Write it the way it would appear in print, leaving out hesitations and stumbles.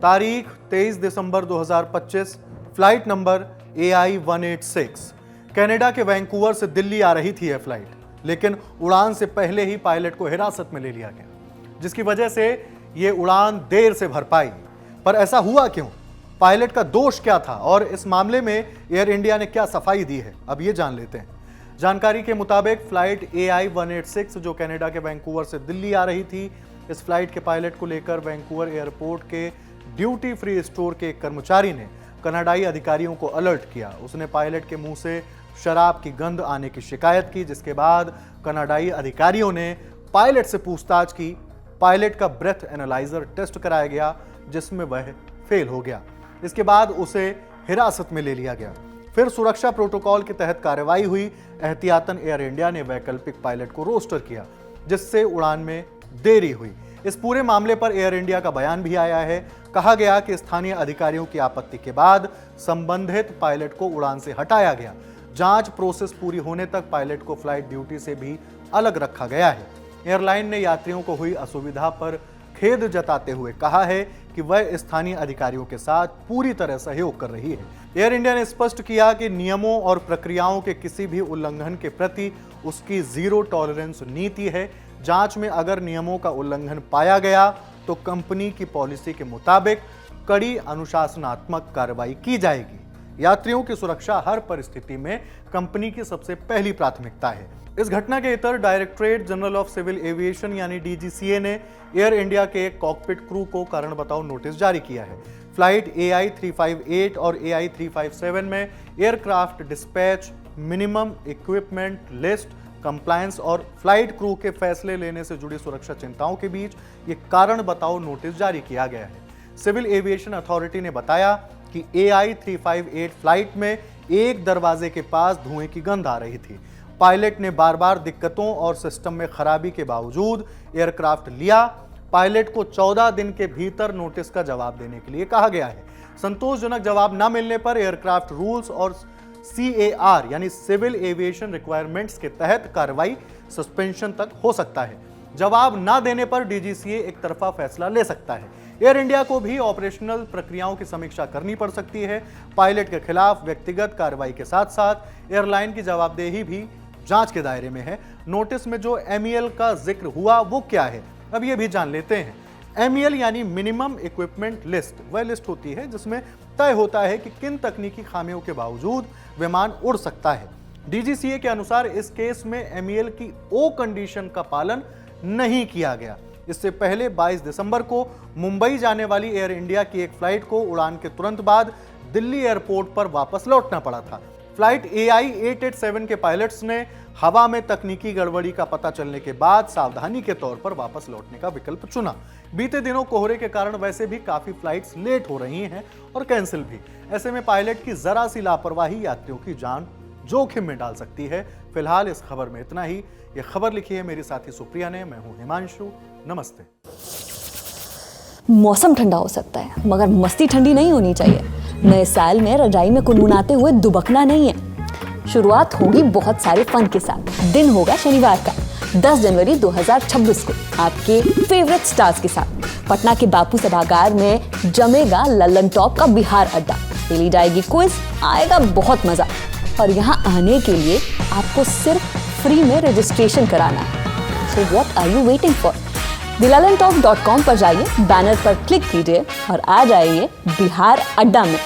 तारीख 23 दिसंबर 2025, flight number AI 186। Canada के Vancouver से दिल्ली आ रही थी यह फ्लाइट, लेकिन उड़ान से पहले ही पायलट को हिरासत में ले लिया गया, जिसकी वजह से यह उड़ान देर से भर पाई। पर ऐसा हुआ क्यों? पायलट का दोष क्या था और इस मामले में एयर इंडिया ने क्या सफाई दी है, अब ये जान लेते हैं। जानकारी के मुताबिक फ्लाइट AI 186 जो कनाडा के वैंकूवर से दिल्ली आ रही थी, इस फ्लाइट के पायलट को लेकर वैंकूवर एयरपोर्ट के ड्यूटी फ्री स्टोर के एक कर्मचारी ने कनाडाई अधिकारियों को अलर्ट किया। उसने पायलट के मुंह से शराब की गंध आने की शिकायत की, जिसके बाद कनाडाई अधिकारियों ने पायलट से पूछताछ की। पायलट का ब्रेथ एनालाइजर टेस्ट कराया गया, जिसमें वह फेल हो गया। इसके बाद उसे हिरासत में ले लिया गया। फिर सुरक्षा प्रोटोकॉल के तहत कार्रवाई हुई। एहतियातन एयर इंडिया ने वैकल्पिक पायलट को रोस्टर किया, जिससे उड़ान में देरी हुई। इस पूरे मामले पर एयर इंडिया का बयान भी आया है। कहा गया कि स्थानीय अधिकारियों की आपत्ति के बाद संबंधित पायलट को उड़ान से हटाया गया। जांच प्रोसेस पूरी होने तक पायलट को फ्लाइट ड्यूटी से भी अलग रखा गया है। एयरलाइन ने यात्रियों को हुई असुविधा पर खेद जताते हुए कहा है कि वह स्थानीय अधिकारियों के साथ पूरी तरह सहयोग कर रही है। एयर इंडिया ने स्पष्ट किया कि नियमों और प्रक्रियाओं के किसी भी उल्लंघन के प्रति उसकी जीरो टॉलरेंस नीति है। जांच में अगर नियमों का उल्लंघन पाया गया तो कंपनी की पॉलिसी के मुताबिक कड़ी अनुशासनात्मक कार्रवाई की जाएगी। यात्रियों की सुरक्षा हर परिस्थिति में कंपनी की सबसे पहली प्राथमिकता है। इस घटना के इतर directorate general of civil aviation यानी DGCA ने एयर इंडिया के एक कॉकपिट क्रू को कारण बताओ नोटिस जारी किया है। फ्लाइट AI 358 और AI 357 में aircraft dispatch, minimum equipment list, compliance और फ्लाइट क्रू के फैसले लेने से जुड़ी सुरक्षा चिंताओं के बीच ये कारण बताओ नोटिस जारी किया गया है। सिविल एविएशन अथॉरिटी ने बताया कि AI 358 फ्लाइट में एक दरवाजे के पास धुएं की गंध आ रही थी। पायलट ने बार बार दिक्कतों और सिस्टम में खराबी के बावजूद एयरक्राफ्ट लिया। पायलट को 14 दिन के भीतर नोटिस का जवाब देने के लिए कहा गया है। संतोषजनक जवाब न मिलने पर एयरक्राफ्ट रूल्स और CAR यानी सिविल एविएशन रिक्वायरमेंट्स के तहत कार्रवाई सस्पेंशन तक हो सकता है। जवाब न देने पर DGCA एक तरफा फैसला ले सकता है। एयर इंडिया को भी ऑपरेशनल प्रक्रियाओं की समीक्षा करनी पड़ सकती है। पायलट के खिलाफ व्यक्तिगत कार्रवाई के साथ साथ एयरलाइन की जवाबदेही भी जांच के दायरे में है। नोटिस में जो MEL का जिक्र हुआ वो क्या है, अब ये भी जान लेते हैं। MEL यानी मिनिमम इक्विपमेंट लिस्ट वह लिस्ट होती है जिसमें तय होता है कि किन तकनीकी खामियों के बावजूद विमान उड़ सकता है। DGCA के अनुसार इस केस में MEL की O कंडीशन का पालन नहीं किया गया। इससे पहले 22 दिसंबर को मुंबई जाने वाली एयर इंडिया की एक फ्लाइट को उड़ान के तुरंत बाद दिल्ली एयरपोर्ट पर वापस लौटना पड़ा था। फ्लाइट AI 887 के पायलट्स ने हवा में तकनीकी गड़बड़ी का पता चलने के बाद सावधानी के तौर पर वापस लौटने का विकल्प चुना। बीते दिनों कोहरे के कारण वैसे भी काफी फ्लाइट्स लेट हो रही हैं और कैंसिल भी। ऐसे में पायलट की जरा सी लापरवाही यात्रियों की जान जोखिम में डाल सकती है। फिलहाल इस खबर में इतना ही। ये खबर लिखी है मेरी साथी सुप्रिया ने, मैं हूं हिमांशु। नमस्ते। मौसम ठंडा हो सकता है मगर मस्ती ठंडी नहीं होनी चाहिए। नए साल में रजाई में कुनमुनाते हुए दुबकना नहीं है। शुरुआत होगी बहुत सारे फन के साथ। दिन होगा शनिवार का 10 जनवरी 2026 को आपके फेवरेट स्टार्स के साथ पटना के बापू सभागार में जमेगा लल्लन टॉप का बिहार अड्डा। खेली जाएगी क्विज, आएगा बहुत मजा। और यहाँ आने के लिए आपको सिर्फ फ्री में रजिस्ट्रेशन कराना है। So what are you waiting for? thelallantalk.com पर जाइए, बैनर पर क्लिक कीजिए और आ जाइए बिहार अड्डा में।